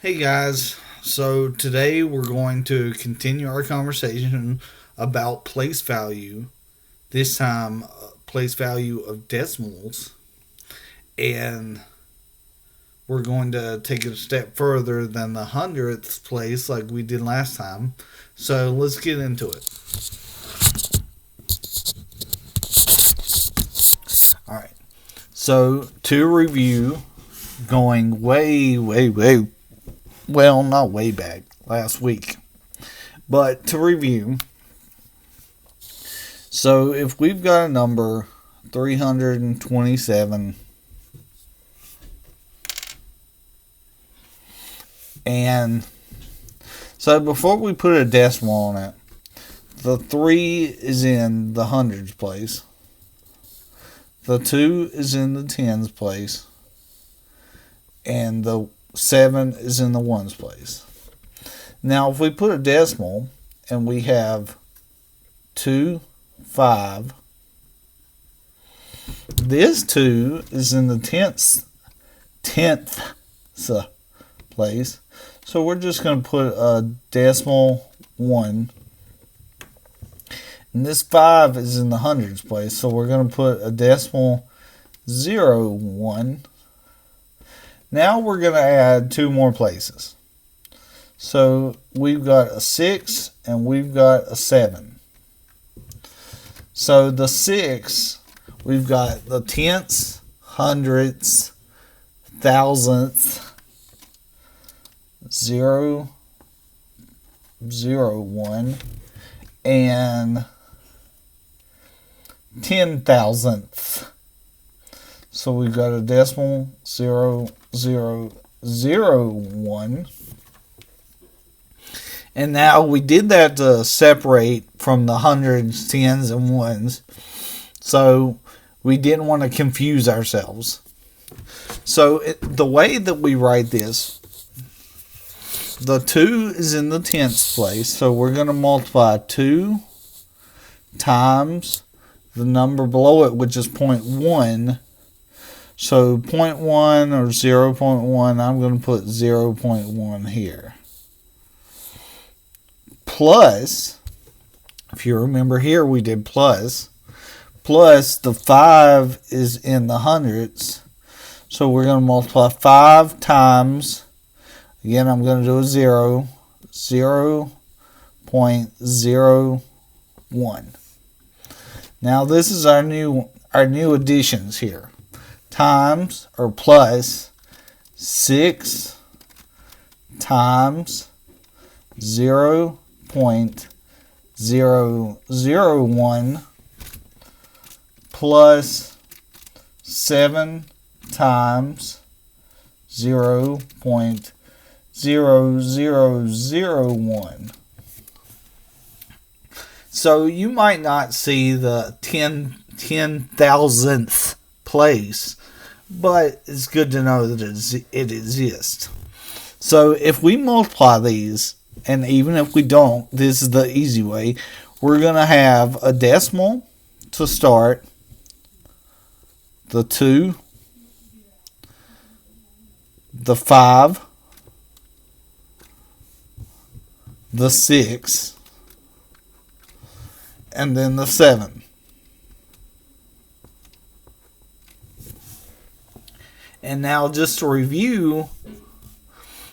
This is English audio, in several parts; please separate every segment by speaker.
Speaker 1: Hey guys, so today we're going to continue our conversation about place value, this time place value of decimals, and we're going to take it a step further than the hundredths place like we did last time. So let's get into it. Alright, so to review, going well, not way back, last week. But to review, so if we've got a number 327 and so before we put a decimal on it, the 3 is in the hundreds place, the 2 is in the tens place, and the 7 is in the ones place. Now, if we put a decimal and we have 2, 5, this 2 is in the tenth place. So we're just going to put a decimal 1. And this 5 is in the hundreds place. So we're going to put a decimal 0, 1. Now we're going to add 2 more places. So we've got a 6 and we've got a 7. So the 6, we've got the tenths, hundredths, thousandths, 0, 0, 1, and 10,000ths. So we've got a decimal 0, 0, 0, 1. And now we did that to separate from the hundreds, tens, and ones. So we didn't want to confuse ourselves. So the way that we write this, the 2 is in the tenths place. So we're going to multiply 2 times the number below it, which is 0.1. So 0.1 or 0.1, I'm going to put 0.1 here. Plus, if you remember here, we did plus the 5 is in the hundreds. So we're going to multiply 5 times, again, I'm going to do a 0, 0.01. Now this is our new additions here. Times or plus 6 times 0.001 plus 7 times 0.0001. So you might not see the 10,000th place, but it's good to know that it exists. So if we multiply these, and even if we don't, this is the easy way, we're going to have a decimal to start, the 2, the 5, the 6, and then the 7. And now just to review,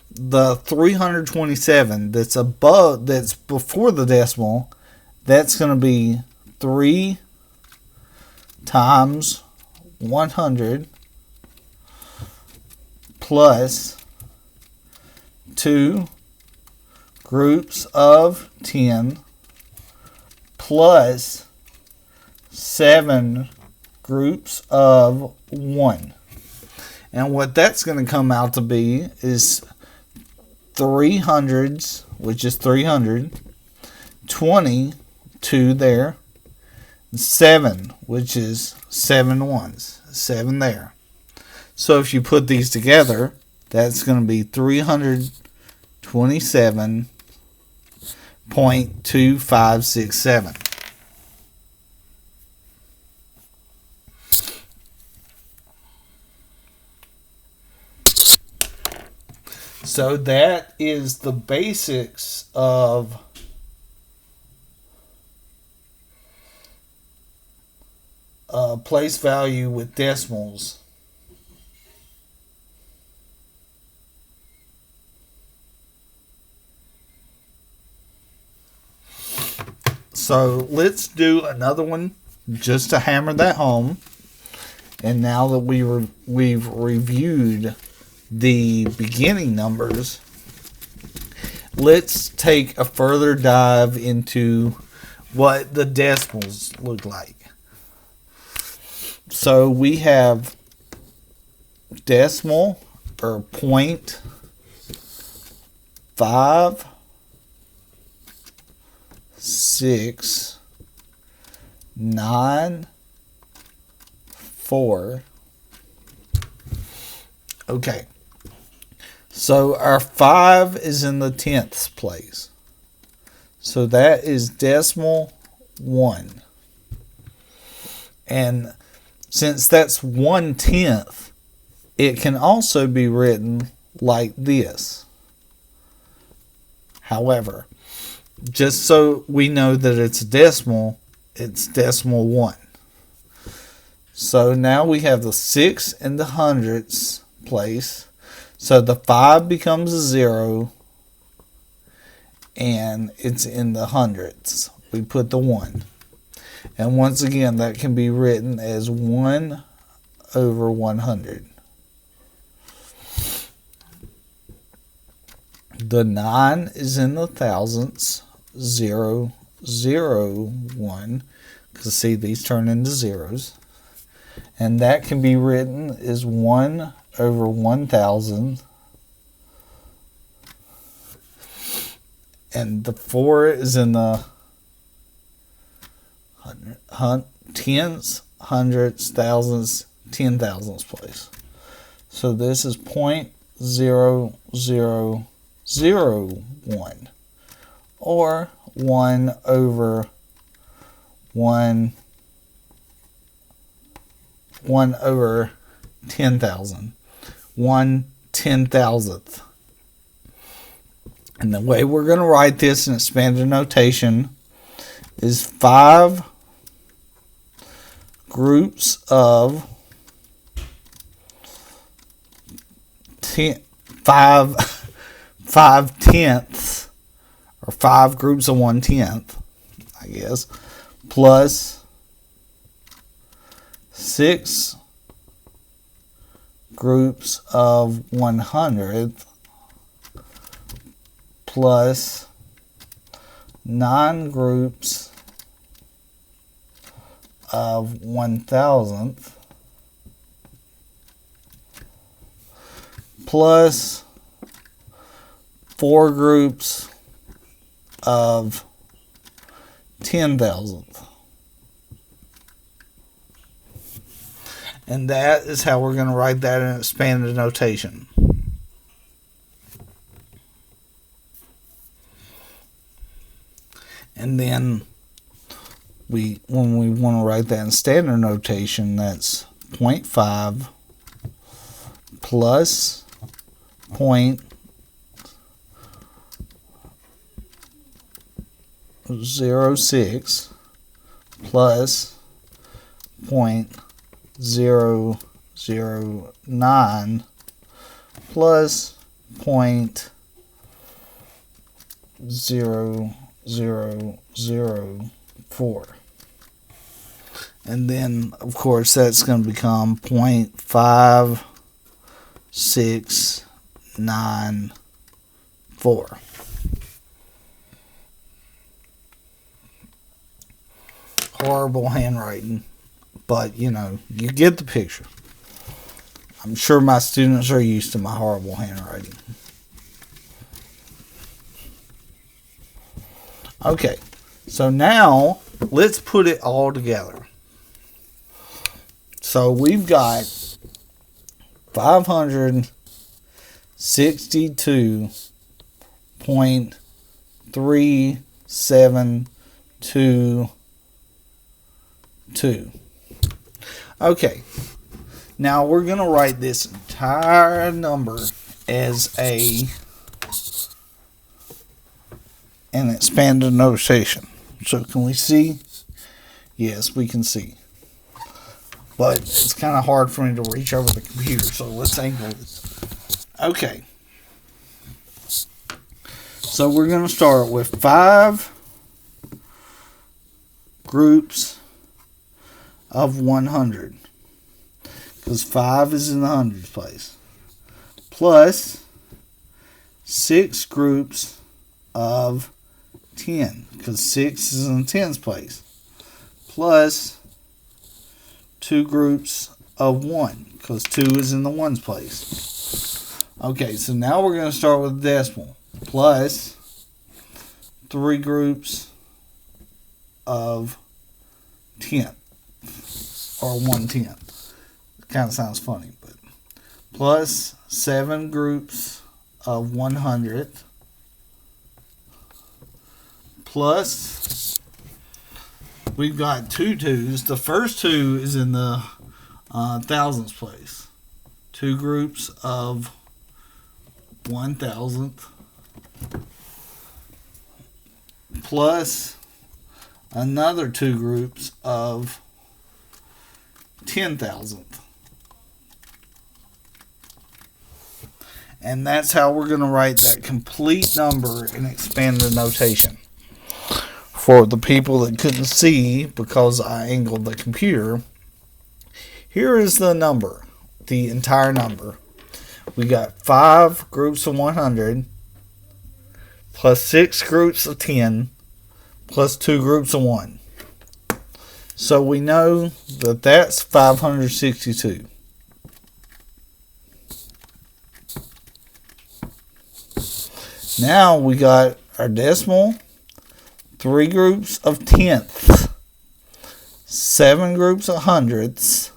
Speaker 1: the 327 that's before the decimal, that's going to be 3 times 100 plus 2 groups of 10 plus 7 groups of 1. And what that's going to come out to be is 300s, which is 300, 20, 2 there, 7, which is 7 ones, 7 there. So if you put these together, that's going to be 327.2567. So that is the basics of place value with decimals. So let's do another one just to hammer that home. And now that we've reviewed the beginning numbers, let's take a further dive into what the decimals look like. So we have decimal or 0.5 6 9 4. Okay. So our 5 is in the 10th place. So that is decimal 1. And since that's 1/10, it can also be written like this. However, just so we know that it's a decimal, it's decimal 1. So now we have the 6 in the hundredths place. So the 5 becomes a 0 and it's in the hundredths. We put the 1. And once again, that can be written as 1 over 100. The 9 is in the thousandths, 0, 0, 1. Because see, these turn into zeros. And that can be written as 1 over 1,000. And the 4 is in the tens, hundreds, thousands, 10,000ths place. So this is 0.0001 or 1 over 1 over 10,000. 1/10,000th. And the way we're going to write this in expanded notation is 5 groups of 5 tenths, or 5 groups of 1/10, I guess, plus 6 groups of 100th, plus 9 groups of 1,000th, plus 4 groups of 10,000th. And that is how we're going to write that in expanded notation. And then when we want to write that in standard notation, that's 0.5 plus 0.06 plus 0.009 plus 0.0004. And then, of course, that's going to become 0.5694. Horrible handwriting, but you know, you get the picture. I'm sure my students are used to my horrible handwriting. Okay, so now let's put it all together. So we've got 562.372. Okay, now we're going to write this entire number as an expanded notation. So can we see? Yes, we can see. But it's kind of hard for me to reach over the computer, so let's angle this. Okay. So we're going to start with 5 groups of 100. Because 5 is in the hundreds place. Plus 6 groups of 10. Because 6 is in the tens place. Plus 2 groups of 1. Because 2 is in the ones place. Okay, so now we're going to start with decimal. Plus 3 groups of 10. Or 1/10. Kind of sounds funny, but plus 7 groups of 100 plus we've got 2 2s. The first 2 is in the thousands place. 2 groups of 1,000th plus another 2 groups of 10,000th. And that's how we're going to write that complete number in expanded notation. For the people that couldn't see because I angled the computer, here is the number, the entire number. We got 5 groups of 100 plus 6 groups of 10 plus 2 groups of 1. So we know that that's 562. Now we got our decimal, 3 groups of tenths, 7 groups of hundredths,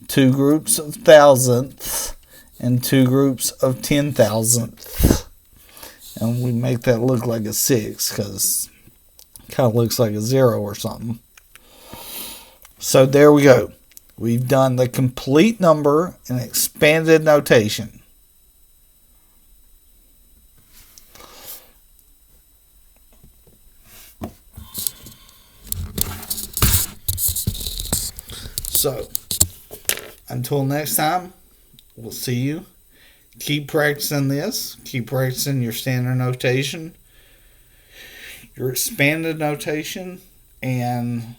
Speaker 1: 2 groups of thousandths, and 2 groups of 10,000ths. And we make that look like a 6 because it kind of looks like a 0 or something. So there we go. We've done the complete number in expanded notation. So, until next time, we'll see you. Keep practicing this. Keep practicing your standard notation, your expanded notation, and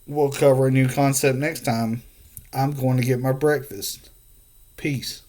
Speaker 1: we'll cover a new concept next time. I'm going to get my breakfast. Peace.